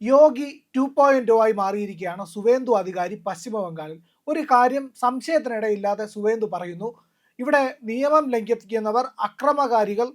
യോഗി 2.0 ആയി മാറിയിരിക്കുകയാണ് സുവേന്ദു അധികാരി പശ്ചിമ ബംഗാളിൽ. ഒരു കാര്യം സംശയത്തിനിടയില്ലാതെ സുവേന്ദു പറയുന്നു, ഇവിടെ നിയമം ലംഘിക്കുന്നവർ, അക്രമകാരികൾ,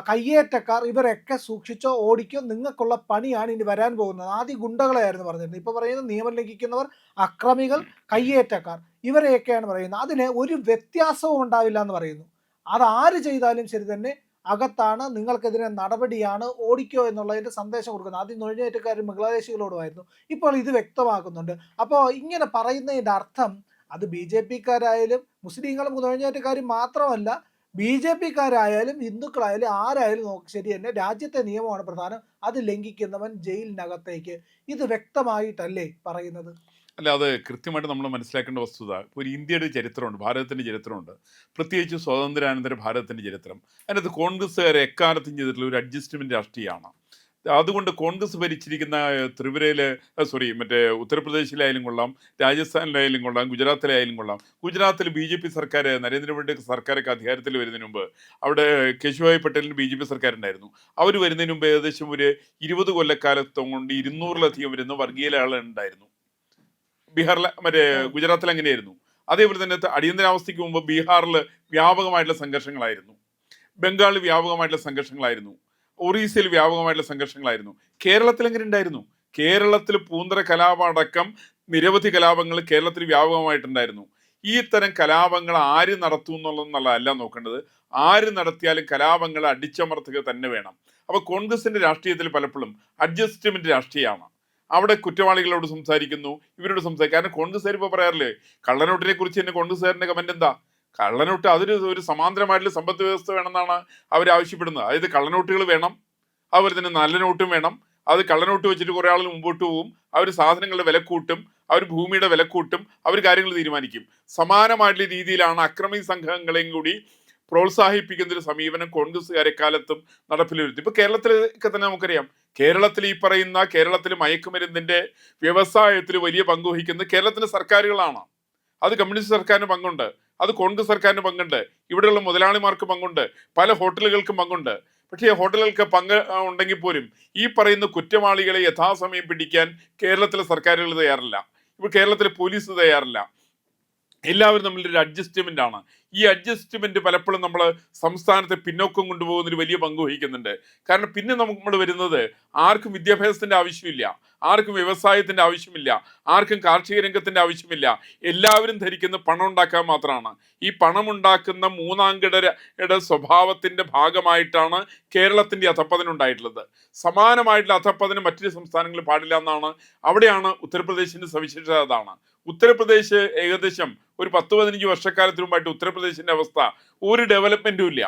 കയ്യേറ്റക്കാർ ഇവരൊക്കെ സൂക്ഷിച്ചോ, ഓടിക്കോ, നിങ്ങൾക്കുള്ള പണിയാണ് ഇനി വരാൻ പോകുന്നത്. ആദ്യം ഗുണ്ടകളെയായിരുന്നു പറഞ്ഞിരുന്നത്, ഇപ്പോൾ പറയുന്നത് നിയമം ലംഘിക്കുന്നവർ, അക്രമികൾ, കയ്യേറ്റക്കാർ ഇവരെയൊക്കെയാണ് പറയുന്നത്. അതിന് ഒരു വ്യത്യാസവും ഉണ്ടാവില്ല എന്ന് പറയുന്നു. അത് ആര് ചെയ്താലും ശരി തന്നെ അകത്താണ്, നിങ്ങൾക്കെതിരെ നടപടിയാണ്, ഓടിക്കോ എന്നുള്ളതിൻ്റെ സന്ദേശം കൊടുക്കുന്നത്. ആദ്യം നുഴഞ്ഞുകയറ്റക്കാരും ബംഗ്ലാദേശികളോടുമായിരുന്നു, ഇപ്പോൾ ഇത് വ്യക്തമാക്കുന്നുണ്ട്. അപ്പോൾ ഇങ്ങനെ പറയുന്നതിൻ്റെ അർത്ഥം അത് ബി ജെ പിക്കാരായാലും മുസ്ലിങ്ങളും നുഴഞ്ഞുകയറ്റക്കാരും മാത്രമല്ല, ബി ജെ പിക്കാരായാലും ഹിന്ദുക്കളായാലും ആരായാലും ശരി തന്നെ രാജ്യത്തെ നിയമമാണ് പ്രധാനം, അത് ലംഘിക്കുന്നവൻ ജയിലിനകത്തേക്ക്. ഇത് വ്യക്തമായിട്ടല്ലേ പറയുന്നത്? അല്ല, അത് കൃത്യമായിട്ട് നമ്മൾ മനസ്സിലാക്കേണ്ട വസ്തുത. ഇപ്പോൾ ഒരു ഇന്ത്യയുടെ ചരിത്രമുണ്ട്, ഭാരതത്തിൻ്റെ ചരിത്രമുണ്ട്, പ്രത്യേകിച്ച് സ്വാതന്ത്ര്യാനന്തര ഭാരതത്തിൻ്റെ ചരിത്രം. അതിനകത്ത് കോൺഗ്രസ്സുകാർ എക്കാലത്തും ചെയ്തിട്ടുള്ള ഒരു അഡ്ജസ്റ്റ്മെൻറ്റ് രാഷ്ട്രീയമാണ്. അതുകൊണ്ട് കോൺഗ്രസ് ഭരിച്ചിരിക്കുന്ന മറ്റേ ഉത്തർപ്രദേശിലായാലും കൊള്ളാം, രാജസ്ഥാനിലായാലും കൊള്ളാം, ഗുജറാത്തിലായാലും കൊള്ളാം. ഗുജറാത്തിൽ ബി ജെ പി സർക്കാർ, നരേന്ദ്രമോദി സർക്കാരൊക്കെ അധികാരത്തിൽ വരുന്നതിന് മുമ്പ് അവിടെ കേശുഭായ് പട്ടേലിന് ബി ജെ പി സർക്കാരുണ്ടായിരുന്നു. അവർ വരുന്നതിന് മുമ്പ് ഏകദേശം ഒരു 20 കൊല്ലക്കാലത്തും കൊണ്ട് 200-ലധികം വരുന്ന വർഗീയ ആളുകളുണ്ടായിരുന്നു. ഗുജറാത്തിൽ അങ്ങനെയായിരുന്നു. അതേപോലെ തന്നെ അടിയന്തരാവസ്ഥയ്ക്ക് മുമ്പ് ബീഹാറിൽ വ്യാപകമായിട്ടുള്ള സംഘർഷങ്ങളായിരുന്നു, ബംഗാളിൽ വ്യാപകമായിട്ടുള്ള സംഘർഷങ്ങളായിരുന്നു, ഒറീസയിൽ വ്യാപകമായിട്ടുള്ള സംഘർഷങ്ങളായിരുന്നു. കേരളത്തിൽ എങ്ങനെ ഉണ്ടായിരുന്നു? കേരളത്തിൽ പൂന്തറ കലാപം അടക്കം നിരവധി കലാപങ്ങൾ കേരളത്തിൽ വ്യാപകമായിട്ടുണ്ടായിരുന്നു. ഈ തരം കലാപങ്ങൾ ആര് നടത്തും എന്നുള്ളതല്ല നോക്കേണ്ടത്, ആര് നടത്തിയാലും കലാപങ്ങൾ അടിച്ചമർത്തുക തന്നെ വേണം. അപ്പൊ കോൺഗ്രസിന്റെ രാഷ്ട്രീയത്തിൽ പലപ്പോഴും അഡ്ജസ്റ്റ്മെന്റ് രാഷ്ട്രീയമാണ്. അവിടെ കുറ്റവാളികളോട് സംസാരിക്കുന്നു, ഇവരോട് സംസാരിക്കും. കാരണം കോൺഗ്രസ്സുകാർ ഇപ്പോൾ പറയാറില്ലേ, കള്ളനോട്ടിനെ കുറിച്ച് തന്നെ കോൺഗ്രസ്സുകാരൻ്റെ കമന്റ് എന്താ? കള്ളനോട്ട് അതൊരു ഒരു സമാന്തരമായിട്ടുള്ള സമ്പദ് വ്യവസ്ഥ വേണമെന്നാണ് അവർ ആവശ്യപ്പെടുന്നത്. അതായത് കള്ളനോട്ടുകൾ വേണം, അതുപോലെ തന്നെ നല്ല നോട്ടും വേണം. അത് കള്ളനോട്ട് വെച്ചിട്ട് കുറേ ആളുകൾ മുമ്പോട്ട് പോവും, അവർ സാധനങ്ങളുടെ വില കൂട്ടും, അവർ ഭൂമിയുടെ വില കൂട്ടും, അവർ കാര്യങ്ങൾ തീരുമാനിക്കും. സമാനമായിട്ടുള്ള രീതിയിലാണ് അക്രമി സംഘങ്ങളെയും കൂടി പ്രോത്സാഹിപ്പിക്കുന്ന ഒരു സമീപനം കോൺഗ്രസ്സുകാരെ കാലത്തും നടപ്പിൽ ഇപ്പൊ കേരളത്തിലൊക്കെ തന്നെ നമുക്കറിയാം. കേരളത്തിൽ ഈ പറയുന്ന കേരളത്തിൽ മയക്കുമരുന്നിന്റെ വ്യവസായത്തിൽ വലിയ പങ്ക് വഹിക്കുന്നത് കേരളത്തിലെ സർക്കാരുകളാണ്. അത് കമ്മ്യൂണിസ്റ്റ് സർക്കാരിന് പങ്കുണ്ട്, അത് കോൺഗ്രസ് സർക്കാരിന് പങ്കുണ്ട്, ഇവിടെയുള്ള മുതലാളിമാർക്ക് പങ്കുണ്ട്, പല ഹോട്ടലുകൾക്കും പങ്കുണ്ട്. പക്ഷേ ഈ ഹോട്ടലുകൾക്ക് പങ്ക് ഉണ്ടെങ്കിൽ പോലും ഈ പറയുന്ന കുറ്റവാളികളെ യഥാസമയം പിടിക്കാൻ കേരളത്തിലെ സർക്കാരുകൾ തയ്യാറില്ല, ഇപ്പോൾ കേരളത്തിലെ പോലീസ് തയ്യാറില്ല. എല്ലാവരും തമ്മിലൊരു അഡ്ജസ്റ്റ്മെന്റ് ആണ്. ഈ അഡ്ജസ്റ്റ്മെന്റ് പലപ്പോഴും നമ്മൾ സംസ്ഥാനത്തെ പിന്നോക്കം കൊണ്ടുപോകുന്നൊരു വലിയ പങ്ക് വഹിക്കുന്നുണ്ട്. കാരണം പിന്നെ നമ്മൾ വരുന്നത്, ആർക്കും വിദ്യാഭ്യാസത്തിന്റെ ആവശ്യമില്ല, ആർക്കും വ്യവസായത്തിന്റെ ആവശ്യമില്ല, ആർക്കും കാർഷിക രംഗത്തിന്റെ ആവശ്യമില്ല. എല്ലാവരും ധരിക്കുന്ന പണം ഉണ്ടാക്കാൻ മാത്രമാണ്. ഈ പണം ഉണ്ടാക്കുന്ന മൂന്നാംകിടയുടെ സ്വഭാവത്തിന്റെ ഭാഗമായിട്ടാണ് കേരളത്തിന്റെ അധപ്പതനം ഉണ്ടായിട്ടുള്ളത്. സമാനമായിട്ടുള്ള അധപ്പതനം മറ്റൊരു സംസ്ഥാനങ്ങളിൽ പാടില്ല എന്നാണ്. അവിടെയാണ് ഉത്തർപ്രദേശിന്റെ സവിശേഷത. അതാണ് ഉത്തർപ്രദേശ് ഏകദേശം ഒരു 10-15 വർഷക്കാലത്തിന് മുമ്പായിട്ട് ഉത്തർപ്രദേശിന്റെ അവസ്ഥ ഒരു ഡെവലപ്മെന്റും ഇല്ല.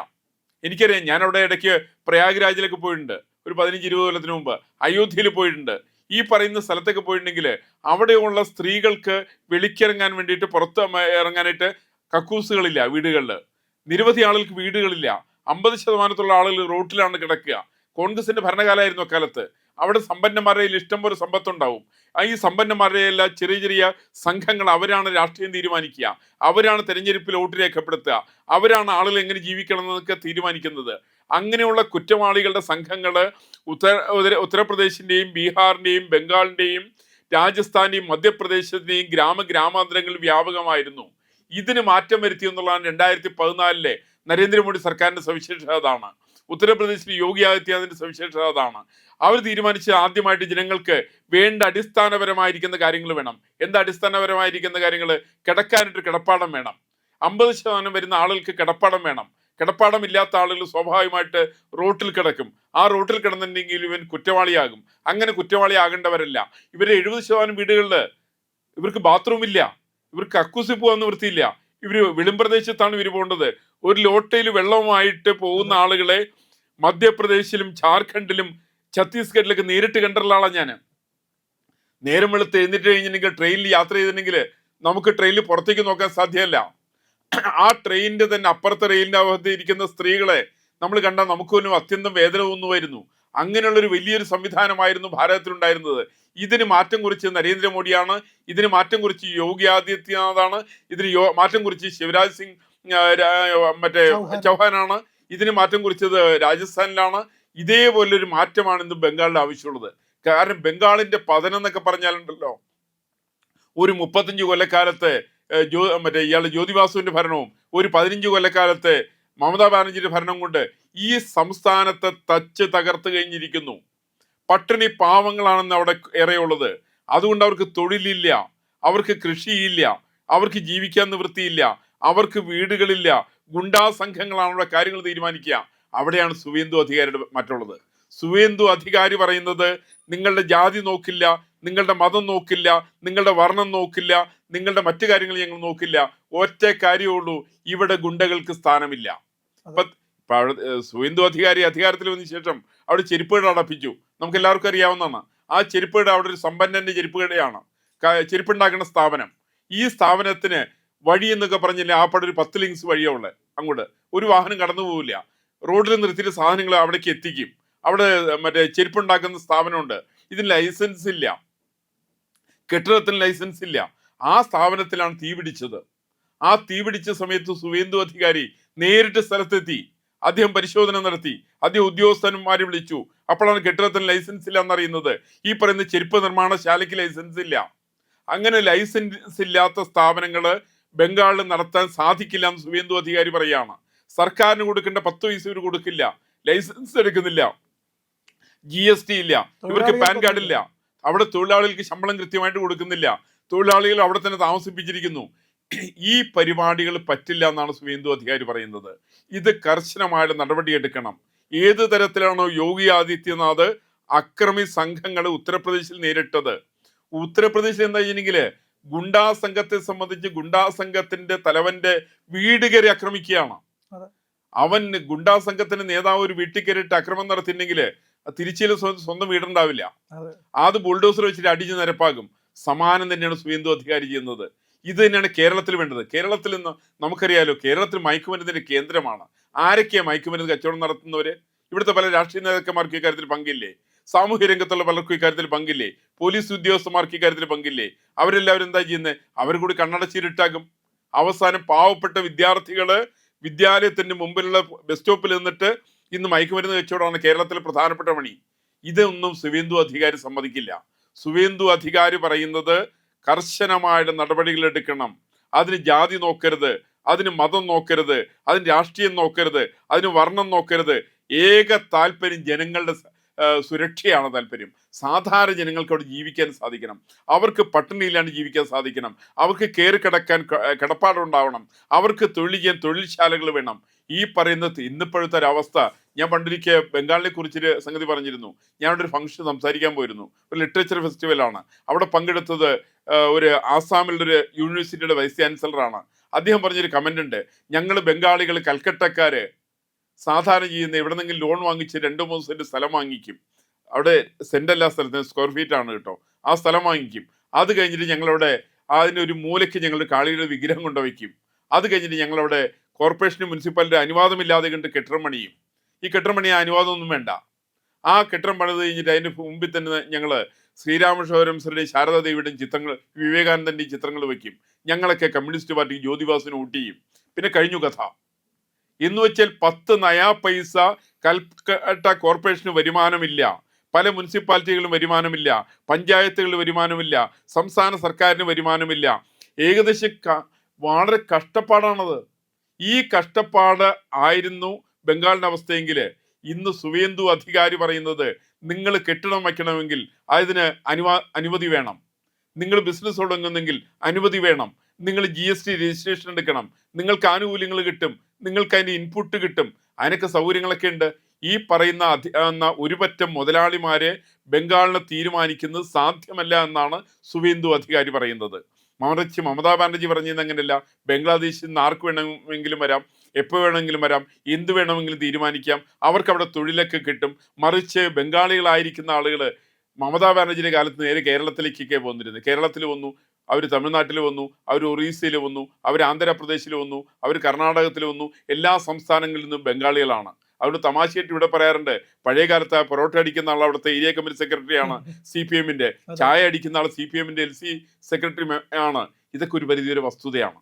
എനിക്കറിയാം, ഞാൻ അവിടെ ഇടയ്ക്ക് പ്രയാഗ്രാജിലൊക്കെ പോയിട്ടുണ്ട്, ഒരു 15-20 കൊല്ലത്തിന് മുമ്പ് അയോധ്യയിൽ പോയിട്ടുണ്ട്. ഈ പറയുന്ന സ്ഥലത്തൊക്കെ പോയിട്ടുണ്ടെങ്കിൽ അവിടെയുള്ള സ്ത്രീകൾക്ക് വെളിക്കിറങ്ങാൻ വേണ്ടിയിട്ട്, പുറത്ത് ഇറങ്ങാനായിട്ട് കക്കൂസുകളില്ല വീടുകളിൽ. നിരവധി ആളുകൾക്ക് വീടുകളില്ല. 50% ആളുകൾ റോട്ടിലാണ് കിടക്കുക. കോൺഗ്രസിന്റെ ഭരണകാലമായിരുന്നു അക്കാലത്ത്. അവിടെ സമ്പന്നന്മാരുടെ ഇഷ്ടം പോലെ സമ്പത്തുണ്ടാവും. ഈ സമ്പന്നന്മാരുടെ എല്ലാ ചെറിയ ചെറിയ സംഘങ്ങൾ, അവരാണ് രാഷ്ട്രീയം തീരുമാനിക്കുക, അവരാണ് തെരഞ്ഞെടുപ്പിൽ വോട്ട് രേഖപ്പെടുത്തുക, അവരാണ് ആളുകൾ എങ്ങനെ ജീവിക്കണം എന്നൊക്കെ തീരുമാനിക്കുന്നത്. അങ്ങനെയുള്ള കുറ്റവാളികളുടെ സംഘങ്ങൾ ഉത്തർപ്രദേശിന്റെയും ബീഹാറിന്റെയും ബംഗാളിന്റെയും രാജസ്ഥാന്റെയും മധ്യപ്രദേശിന്റെയും ഗ്രാമാന്തരങ്ങളിൽ വ്യാപകമായിരുന്നു. ഇതിന് മാറ്റം വരുത്തി എന്നുള്ളതാണ് 2014 നരേന്ദ്രമോദി സർക്കാരിന്റെ സവിശേഷത. അതാണ് ഉത്തർപ്രദേശിൽ യോഗി ആദിത്യനാഥിന്റെ സവിശേഷത. അതാണ് അവർ തീരുമാനിച്ച് ആദ്യമായിട്ട് ജനങ്ങൾക്ക് വേണ്ട അടിസ്ഥാനപരമായിരിക്കുന്ന കാര്യങ്ങൾ വേണം. എന്താ അടിസ്ഥാനപരമായിരിക്കുന്ന കാര്യങ്ങൾ? കിടക്കാനായിട്ട് കിടപ്പാടം വേണം. 50% വരുന്ന ആളുകൾക്ക് കിടപ്പാടം വേണം. കിടപ്പാടം ഇല്ലാത്ത ആളുകൾ സ്വാഭാവികമായിട്ട് റോട്ടിൽ കിടക്കും. ആ റോട്ടിൽ കിടന്നിട്ടുണ്ടെങ്കിൽ ഇവൻ കുറ്റവാളിയാകും. അങ്ങനെ കുറ്റവാളിയാകേണ്ടവരല്ല. ഇവരുടെ 70% വീടുകളിൽ ഇവർക്ക് ബാത്റൂം ഇല്ല, ഇവർക്ക് കക്കൂസിൽ പോകാൻ വൃത്തിയില്ല. ഇവര് വെളിമ്പ്രദേശത്താണ് ഇവർ പോകേണ്ടത്. ഒരു ലോട്ടയിൽ വെള്ളവുമായിട്ട് പോകുന്ന ആളുകളെ മധ്യപ്രദേശിലും ജാർഖണ്ഡിലും ഛത്തീസ്ഗഡിലൊക്കെ നേരിട്ട് കണ്ടിട്ടുള്ള ആളാണ് ഞാൻ. നേരം വെളുത്ത് എഴുന്നേറ്റ് കഴിഞ്ഞിട്ടുണ്ടെങ്കിൽ ട്രെയിനിൽ യാത്ര ചെയ്തിട്ടുണ്ടെങ്കിൽ നമുക്ക് ട്രെയിനിൽ പുറത്തേക്ക് നോക്കാൻ സാധ്യമല്ല. ആ ട്രെയിനിന്റെ തന്നെ അപ്പുറത്തെ റെയിലിന്റെ അകത്ത് ഇരിക്കുന്ന സ്ത്രീകളെ നമ്മൾ കണ്ടാൽ നമുക്ക് പോലും അത്യന്തം വേദന തോന്നുമായിരുന്നു. അങ്ങനെയുള്ളൊരു വലിയൊരു സംവിധാനമായിരുന്നു ഭാരതത്തിലുണ്ടായിരുന്നത്. ഇതിന് മാറ്റം കുറിച്ച് നരേന്ദ്രമോദിയാണ്, ഇതിന് മാറ്റം കുറിച്ച് യോഗി ആദിത്യനാഥാണ്, ഇതിന് മാറ്റം കുറിച്ച് ശിവരാജ് സിംഗ് ചൗഹാനാണ്, ഇതിന് മാറ്റം കുറിച്ചത് രാജസ്ഥാനിലാണ്. ഇതേപോലൊരു മാറ്റമാണ് ഇന്ന് ബംഗാളിൽ ആവശ്യമുള്ളത്. കാരണം ബംഗാളിന്റെ പതനം എന്നൊക്കെ പറഞ്ഞാലുണ്ടല്ലോ, ഒരു 35 കൊല്ലക്കാലത്ത് മറ്റേ ഇയാളുടെ ജ്യോതിബാസുവിന്റെ ഭരണവും ഒരു 15 കൊല്ലക്കാലത്ത് മമതാ ബാനർജിയുടെ ഭരണം കൊണ്ട് ഈ സംസ്ഥാനത്തെ തച്ച് തകർത്ത് കഴിഞ്ഞിരിക്കുന്നു. പട്ടിണി പാവങ്ങളാണെന്ന് അവിടെ ഏറെയുള്ളത്. അതുകൊണ്ട് അവർക്ക് തൊഴിലില്ല, അവർക്ക് കൃഷിയില്ല, അവർക്ക് ജീവിക്കാൻ നിവൃത്തിയില്ല, അവർക്ക് വീടുകളില്ല. ഗുണ്ടാ സംഘങ്ങളാണ് അവിടെ കാര്യങ്ങൾ തീരുമാനിക്കുക. അവിടെയാണ് സുവേന്ദു അധികാരിയുടെ മറ്റുള്ളത്. സുവേന്ദു അധികാരി പറയുന്നത് നിങ്ങളുടെ ജാതി നോക്കില്ല, നിങ്ങളുടെ മതം നോക്കില്ല, നിങ്ങളുടെ വർണ്ണം നോക്കില്ല, നിങ്ങളുടെ മറ്റു കാര്യങ്ങൾ ഞങ്ങൾ നോക്കില്ല. ഒറ്റ കാര്യമുള്ളൂ, ഇവിടെ ഗുണ്ടകൾക്ക് സ്ഥാനമില്ല. ഇപ്പൊ സുവേന്ദു അധികാരി അധികാരത്തിൽ വന്ന ശേഷം അവിടെ ചെരുപ്പുകട അടപ്പിച്ചു. നമുക്ക് എല്ലാവർക്കും അറിയാവുന്നതാണ്. ആ ചെരുപ്പുകട അവിടെ ഒരു സമ്പന്നന്റെ ചെരുപ്പുകടയാണ്, ചെരുപ്പുണ്ടാക്കുന്ന സ്ഥാപനം. ഈ സ്ഥാപനത്തിന് വഴി എന്നൊക്കെ പറഞ്ഞില്ലേ, ആ പടം ഒരു 10 ലിങ്സ് വഴിയുള്ള അങ്ങോട്ട് ഒരു വാഹനം കടന്നു പോവില്ല. റോഡിൽ നിർത്തിയിട്ട് സാധനങ്ങൾ അവിടേക്ക് എത്തിക്കും. അവിടെ മറ്റേ ചെരുപ്പുണ്ടാക്കുന്ന സ്ഥാപനമുണ്ട്. ഇതിന് ലൈസൻസ് ഇല്ല, കെട്ടിടത്തിന് ലൈസൻസ് ഇല്ല. ആ സ്ഥാപനത്തിലാണ് തീ പിടിച്ചത്. ആ തീ പിടിച്ച സമയത്ത് സുവേന്ദു അധികാരി നേരിട്ട് സ്ഥലത്തെത്തി. അദ്ദേഹം പരിശോധന നടത്തി, അദ്ദേഹം ഉദ്യോഗസ്ഥന്മാരെ വിളിച്ചു. അപ്പോഴാണ് കെട്ടിടത്തിന് ലൈസൻസ് ഇല്ല എന്നറിയുന്നത്. ഈ പറയുന്ന ചെരുപ്പ് നിർമ്മാണശാലയ്ക്ക് ലൈസൻസ് ഇല്ല. അങ്ങനെ ലൈസൻസ് ഇല്ലാത്ത സ്ഥാപനങ്ങൾ ബംഗാളിൽ നടത്താൻ സാധിക്കില്ല എന്ന് സുവേന്ദു അധികാരി പറയാണ്. സർക്കാരിന് കൊടുക്കേണ്ട 10 പൈസ ഇവർ കൊടുക്കില്ല, ലൈസൻസ് എടുക്കുന്നില്ല, GST ഇല്ല, ഇവർക്ക് പാൻ കാർഡ് ഇല്ല, അവിടെ തൊഴിലാളികൾക്ക് ശമ്പളം കൃത്യമായിട്ട് കൊടുക്കുന്നില്ല, തൊഴിലാളികൾ അവിടെ തന്നെ താമസിപ്പിച്ചിരിക്കുന്നു. ഈ പരിപാടികൾ പറ്റില്ല എന്നാണ് സുവേന്ദു അധികാരി പറയുന്നത്. ഇത് കർശനമായിട്ട് നടപടിയെടുക്കണം. ഏത് തരത്തിലാണോ യോഗി ആദിത്യനാഥ് അക്രമി സംഘങ്ങൾ ഉത്തർപ്രദേശിൽ നേരിട്ടത്, ഉത്തർപ്രദേശിൽ എന്താ വെച്ചിട്ടുണ്ടെങ്കിൽ ഗുണ്ടാ സംഘത്തെ സംബന്ധിച്ച് ഗുണ്ടാ സംഘത്തിന്റെ തലവന്റെ വീട് കയറി ആക്രമിക്കുകയാണ്. അവൻ ഗുണ്ടാ സംഘത്തിന്റെ നേതാവ് ഒരു വീട്ടിൽ കയറിയിട്ട് അക്രമം നടത്തിയിട്ടുണ്ടെങ്കിൽ തിരിച്ചിൽ സ്വന്തം വീടുണ്ടാവില്ല, അത് ബുൾഡോസർ വെച്ചിട്ട് അടിച്ച് നിരപ്പാകും. സമാനം തന്നെയാണ് സുവേന്ദു അധികാരി ചെയ്യുന്നത്. ഇത് തന്നെയാണ് കേരളത്തിൽ വേണ്ടത്. കേരളത്തിൽ നിന്ന് നമുക്കറിയാലോ, കേരളത്തിൽ മയക്കുമരുന്നിന്റെ കേന്ദ്രമാണ്. ആരൊക്കെയാണ് മയക്കുമരുന്ന് കച്ചവടം നടത്തുന്നവര്? ഇവിടുത്തെ പല രാഷ്ട്രീയ നേതാക്കന്മാർക്ക് ഇക്കാര്യത്തിൽ പങ്കില്ലേ? സാമൂഹ്യ രംഗത്തുള്ള പലർക്കും ഇക്കാര്യത്തിൽ പങ്കില്ലേ? പോലീസ് ഉദ്യോഗസ്ഥന്മാർക്ക് ഇക്കാര്യത്തിൽ പങ്കില്ലേ? അവരെല്ലാവരും എന്താ ചെയ്യുന്നത്? അവർ കൂടി കണ്ണടച്ചിരുട്ടാകും. അവസാനം പാവപ്പെട്ട വിദ്യാർത്ഥികള് വിദ്യാലയത്തിന്റെ മുമ്പിലുള്ള ബസ് സ്റ്റോപ്പിൽ നിന്നിട്ട് ഇന്ന് മയക്കുമരുന്ന് കച്ചവടമാണ് കേരളത്തിലെ പ്രധാനപ്പെട്ട പണി. ഇതൊന്നും സുവേന്ദു അധികാരി സമ്മതിക്കില്ല. സുവേന്ദു അധികാരി പറയുന്നത് കർശനമായിട്ട് നടപടികൾ എടുക്കണം. അതിന് ജാതി നോക്കരുത്, അതിന് മതം നോക്കരുത്, അതിന് രാഷ്ട്രീയം നോക്കരുത്, അതിന് വർണ്ണം നോക്കരുത്. ഏക താല്പര്യം ജനങ്ങളുടെ സുരക്ഷയാണ് താല്പര്യം. സാധാരണ ജനങ്ങൾക്ക് അവിടെ ജീവിക്കാൻ സാധിക്കണം, അവർക്ക് പട്ടിണിയില്ലാണ്ട് ജീവിക്കാൻ സാധിക്കണം, അവർക്ക് കയറി കിടക്കാൻ കിടപ്പാടുണ്ടാവണം, അവർക്ക് തൊഴിൽ ചെയ്യാൻ തൊഴിൽശാലകൾ വേണം. ഈ പറയുന്നത് ഇന്നിപ്പോഴത്തെ ഒരവസ്ഥ. ഞാൻ പണ്ടിരിക്കെ ബംഗാളിനെ കുറിച്ചൊരു സംഗതി പറഞ്ഞിരുന്നു. ഞാനവിടെ ഒരു ഫംഗ്ഷൻ സംസാരിക്കാൻ പോയിരുന്നു, ഒരു ലിറ്ററേച്ചർ ഫെസ്റ്റിവലാണ്. അവിടെ പങ്കെടുത്തത് ഒരു ആസാമിലുള്ള ഒരു യൂണിവേഴ്സിറ്റിയുടെ വൈസ് ചാൻസലറാണ്. അദ്ദേഹം പറഞ്ഞൊരു കമന്റ് ഉണ്ട്, ഞങ്ങൾ ബംഗാളികൾ കൽക്കട്ടക്കാര് സാധാരണ ചെയ്യുന്ന എവിടെന്നെങ്കിലും ലോൺ വാങ്ങിച്ച് 2-3 സെന്റ് സ്ഥലം വാങ്ങിക്കും. അവിടെ സെന്റ് അല്ല, സ്ഥലത്തിന് സ്ക്വയർ ഫീറ്റ് ആണ് കേട്ടോ. ആ സ്ഥലം വാങ്ങിക്കും. അത് കഴിഞ്ഞിട്ട് ഞങ്ങളവിടെ അതിൻ്റെ ഒരു മൂലയ്ക്ക് ഞങ്ങളുടെ കാളിയുടെ വിഗ്രഹം കൊണ്ടുവയ്ക്കും. അത് കഴിഞ്ഞിട്ട് ഞങ്ങളവിടെ കോർപ്പറേഷനും മുനിസിപ്പാലിറ്റി അനുവാദമില്ലാതെ കണ്ട് കെട്ടിടം പണിയും. ഈ കെട്ടിടം പണിയാൻ അനുവാദമൊന്നും വേണ്ട. ആ കെട്ടിടം പണിത് കഴിഞ്ഞിട്ട് അതിൻ്റെ മുമ്പിൽ തന്നെ ഞങ്ങൾ ശ്രീരാമേശ്വരം ശാരദാദേവിയുടെയും ചിത്രങ്ങൾ, വിവേകാനന്ദൻ്റെയും ചിത്രങ്ങൾ വയ്ക്കും. ഞങ്ങളൊക്കെ കമ്മ്യൂണിസ്റ്റ് പാർട്ടിക്ക് ജ്യോതിബാസിന് വോട്ട് ചെയ്യും. പിന്നെ കഴിഞ്ഞു കഥ. എന്ന് വെച്ചാൽ 10 നയാ പൈസ കൽക്കട്ട കോർപ്പറേഷന് വരുമാനമില്ല, പല മുനിസിപ്പാലിറ്റികളും വരുമാനമില്ല, പഞ്ചായത്തുകളിൽ വരുമാനമില്ല, സംസ്ഥാന സർക്കാരിന് വരുമാനമില്ല. ഏകദേശം വളരെ കഷ്ടപ്പാടാണത്. ഈ കഷ്ടപ്പാട് ആയിരുന്നു ബംഗാളിന്റെ അവസ്ഥയെങ്കിൽ ഇന്ന് സുവേന്ദു അധികാരി പറയുന്നത് നിങ്ങൾ കെട്ടിടം വയ്ക്കണമെങ്കിൽ അതിന് അനുമതി വേണം, നിങ്ങൾ ബിസിനസ് തുടങ്ങുന്നെങ്കിൽ അനുമതി വേണം, നിങ്ങൾ GST രജിസ്ട്രേഷൻ എടുക്കണം, നിങ്ങൾക്ക് ആനുകൂല്യങ്ങൾ കിട്ടും, നിങ്ങൾക്ക് അതിന്റെ ഇൻപുട്ട് കിട്ടും, അതിനൊക്കെ സൗകര്യങ്ങളൊക്കെ ഉണ്ട്. ഈ പറയുന്ന ഒരു പറ്റം മുതലാളിമാരെ ബംഗാളിനെ തീരുമാനിക്കുന്നത് സാധ്യമല്ല എന്നാണ് സുവേന്ദു അധികാരി പറയുന്നത്. മറിച്ച് മമതാ ബാനർജി പറഞ്ഞത് അങ്ങനെയല്ല. ബംഗ്ലാദേശിൽ നിന്ന് ആർക്ക് വേണമെങ്കിലും വരാം, എപ്പോൾ വേണമെങ്കിലും വരാം, എന്ത് വേണമെങ്കിലും തീരുമാനിക്കാം, അവർക്ക് അവിടെ തൊഴിലൊക്കെ കിട്ടും. മറിച്ച് ബംഗാളികളായിരിക്കുന്ന ആളുകൾ മമതാ ബാനർജിയുടെ കാലത്ത് നേരെ കേരളത്തിലേക്കൊക്കെ പോന്നിരുന്നത്. കേരളത്തിൽ വന്നു, അവർ തമിഴ്നാട്ടിൽ വന്നു, അവർ ഒറീസയിൽ വന്നു, അവർ ആന്ധ്രാപ്രദേശിൽ വന്നു, അവർ കർണാടകത്തിൽ വന്നു. എല്ലാ സംസ്ഥാനങ്ങളിൽ നിന്നും ബംഗാളികളാണ്. അവിടെ തമാശയായിട്ട് ഇവിടെ പറയാറുണ്ട്, പഴയ കാലത്ത് പൊറോട്ട അടിക്കുന്ന ആൾ അവിടുത്തെ ഏരിയ കമ്മിറ്റി സെക്രട്ടറിയാണ് CPM-ന്റെ, ചായ അടിക്കുന്ന ആൾ CPM-ന്റെ LC സെക്രട്ടറി ആണ്. ഇതൊക്കെ ഒരു പരിധിയൊരു വസ്തുതയാണ്.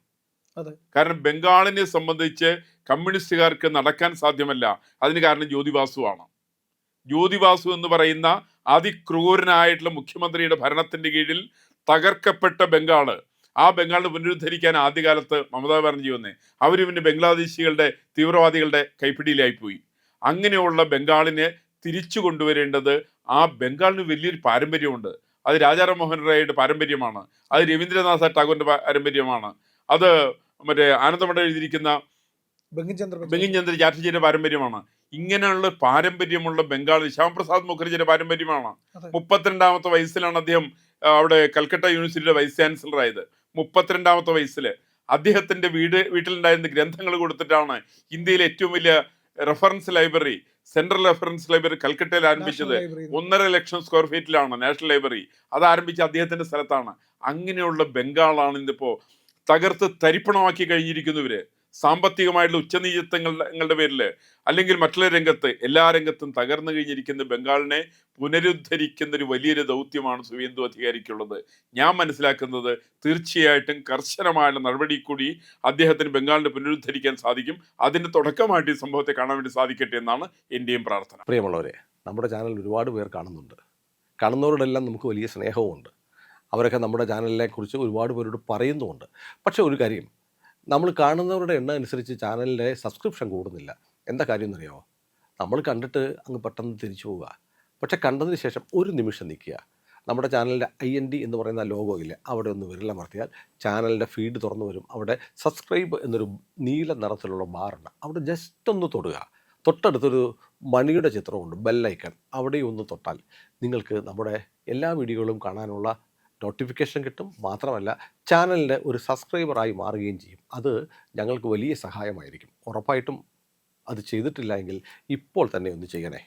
കാരണം ബംഗാളിനെ സംബന്ധിച്ച് കമ്മ്യൂണിസ്റ്റുകാർക്ക് നടക്കാൻ സാധ്യമല്ല. അതിന് കാരണം ജ്യോതിബാസുവാണ്. ജ്യോതിബാസു എന്ന് പറയുന്ന അതിക്രൂരനായിട്ടുള്ള മുഖ്യമന്ത്രിയുടെ ഭരണത്തിന്റെ കീഴിൽ തകർക്കപ്പെട്ട ബംഗാള്, ആ ബംഗാളിനെ പുനരുദ്ധരിക്കാൻ ആദ്യകാലത്ത് മമതാ ബാനർജി വന്നേ, അവർ പിന്നെ ബംഗ്ലാദേശികളുടെ തീവ്രവാദികളുടെ കൈപ്പിടിയിലായി പോയി. അങ്ങനെയുള്ള ബംഗാളിനെ തിരിച്ചു കൊണ്ടുവരേണ്ടത്, ആ ബംഗാളിന് വലിയൊരു പാരമ്പര്യമുണ്ട്. അത് രാജാറാം മോഹൻ റായിയുടെ പാരമ്പര്യമാണ്, അത് രവീന്ദ്രനാഥ ടാഗോറിന്റെ പാരമ്പര്യമാണ്, അത് മറ്റേ ആനന്ദമഠം എഴുതിയിരിക്കുന്ന ബങ്കിം ചന്ദ്ര ചാറ്റർജിയുടെ പാരമ്പര്യമാണ്. ഇങ്ങനെയുള്ള പാരമ്പര്യമുള്ള ബംഗാൾ ശ്യാമപ്രസാദ് മുഖർജിയുടെ പാരമ്പര്യമാണ്. 32ാമത്തെ വയസ്സിലാണ് അദ്ദേഹം അവിടെ കൽക്കട്ട യൂണിവേഴ്സിറ്റിയുടെ വൈസ് ചാൻസലർ ആയത്. 32ാമത്തെ വയസ്സിൽ അദ്ദേഹത്തിന്റെ വീട്ടിലുണ്ടായിരുന്ന ഗ്രന്ഥങ്ങൾ കൊടുത്തിട്ടാണ് ഇന്ത്യയിലെ ഏറ്റവും വലിയ reference library, central reference library കൽക്കട്ടയിൽ ആരംഭിച്ചത്. 1.5 ലക്ഷം സ്ക്വയർ ഫീറ്റിലാണ് നാഷണൽ ലൈബ്രറി. അത് ആരംഭിച്ച അദ്ദേഹത്തിന്റെ സ്ഥലത്താണ്. അങ്ങനെയുള്ള ബംഗാളാണ് ഇന്നിപ്പോ തകർത്ത് തരിപ്പണമാക്കി കഴിഞ്ഞിരിക്കുന്നവര്. സാമ്പത്തികമായിട്ടുള്ള ഉച്ചനീചത്വങ്ങളുടെ പേരിൽ, അല്ലെങ്കിൽ മറ്റുള്ള രംഗത്ത്, എല്ലാ രംഗത്തും തകർന്നു കഴിഞ്ഞിരിക്കുന്ന ബംഗാളിനെ പുനരുദ്ധരിക്കുന്ന ഒരു വലിയൊരു ദൗത്യമാണ് സുവേന്ദു അധികാരിക്കുള്ളത്. ഞാൻ മനസ്സിലാക്കുന്നത് തീർച്ചയായിട്ടും കർശനമായ നടപടി കൂടി അദ്ദേഹത്തിന് ബംഗാളിനെ പുനരുദ്ധരിക്കാൻ സാധിക്കും. അതിന്റെ തുടക്കമായിട്ട് ഈ സംഭവത്തെ കാണാൻ വേണ്ടി സാധിക്കട്ടെ എന്നാണ് എൻ്റെയും പ്രാർത്ഥന. പ്രിയമുള്ളവരെ, നമ്മുടെ ചാനൽ ഒരുപാട് പേർ കാണുന്നുണ്ട്. കാണുന്നവരോടെല്ലാം നമുക്ക് വലിയ സ്നേഹവുമുണ്ട്. അവരൊക്കെ നമ്മുടെ ചാനലിനെ കുറിച്ച് ഒരുപാട് പേരോട് പറയുന്നുമുണ്ട്. പക്ഷേ ഒരു കാര്യം, നമ്മൾ കാണുന്നവരുടെ എണ്ണം അനുസരിച്ച് ചാനലിൻ്റെ സബ്സ്ക്രിപ്ഷൻ കൂടുന്നില്ല. എന്താ കാര്യം എന്നറിയാമോ? നമ്മൾ കണ്ടിട്ട് അങ്ങ് പെട്ടെന്ന് തിരിച്ചു പോവുക. പക്ഷെ കണ്ടതിന് ശേഷം ഒരു നിമിഷം നിൽക്കുക. നമ്മുടെ ചാനലിൻ്റെ IND എന്ന് പറയുന്ന ലോഗോ ഇല്ലേ, അവിടെ ഒന്ന് വിരലമർത്തിയാൽ ചാനലിൻ്റെ ഫീഡ് തുറന്നു വരും. അവിടെ സബ്സ്ക്രൈബ് എന്നൊരു നീല നിറത്തിലുള്ള ബാറുണ്ട്, അവിടെ ജസ്റ്റ് ഒന്ന് തൊടുക. തൊട്ടടുത്തൊരു മണിയുടെ ചിത്രമുണ്ട്, ബെല്ലൈക്കൺ, അവിടെയും ഒന്ന് തൊട്ടാൽ നിങ്ങൾക്ക് നമ്മുടെ എല്ലാ വീഡിയോകളും കാണാനുള്ള നോട്ടിഫിക്കേഷൻ കിട്ടും. മാത്രമല്ല ചാനലിൻ്റെ ഒരു സബ്സ്ക്രൈബറായി മാറുകയും ചെയ്യും. അത് ഞങ്ങൾക്ക് വലിയ സഹായമായിരിക്കും. ഉറപ്പായിട്ടും അത് ചെയ്തിട്ടില്ല എങ്കിൽ ഇപ്പോൾ തന്നെ ഒന്ന് ചെയ്യണേ.